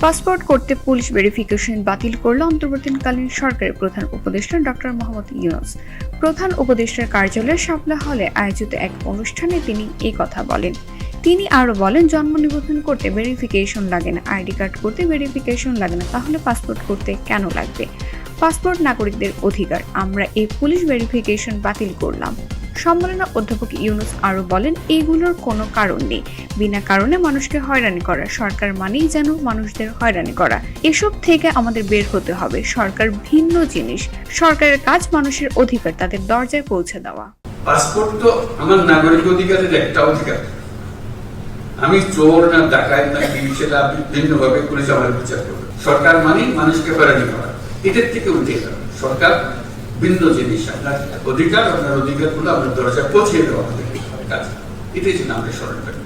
Passport করতে police verification বাতিল করল অন্তর্বর্তীকালীন সরকারের প্রধান উপদেষ্টা ডক্টর মোহাম্মদ ইউনূস। প্রধান উপদেষ্টার কার্যালয়ে শাপলা হলে আয়োজিত এক অনুষ্ঠানে তিনি এই কথা বলেন। তিনি আরো বলেন, জন্ম নিবন্ধন করতে ভেরিফিকেশন লাগে না, আইডি কার্ড করতে ভেরিফিকেশন লাগে না, তাহলে পাসপোর্ট করতে কেন লাগবে? পাসপোর্ট নাগরিকদের অধিকার, আমরা এই পুলিশ ভেরিফিকেশন বাতিল করলাম। সম্মেলনে অধ্যাপক ইউনূস আরো বলেন, এইগুলোর কোনো কারণ নেই, বিনা কারণে মানুষকে হয়রানি করা। সরকার মানেই যেন মানুষদের হয়রানি করা। এসব থেকে আমাদের বের হতে হবে। সরকার ভিন্ন জিনিস, সরকারের কাজ মানুষের অধিকার তাদের দরজায় পৌঁছে দেওয়া। পাসপোর্ট তো আমার নাগরিক অধিকারের একটা অধিকার। আমি চোর না ডাকাত না কি সেটা ভিন্নভাবে পুলিশ আমার বিচার করবে। সরকার মানেই মানুষকে হয়রানি করা, এটার থেকে উঠে যাবে। সরকার ভিন্ন জিনিস, আপনার অধিকার, আপনার অধিকারগুলো আপনার দরজায় পৌঁছে দেওয়া আমাদের কাজ। এটাই যেন আমরা স্মরণ করি।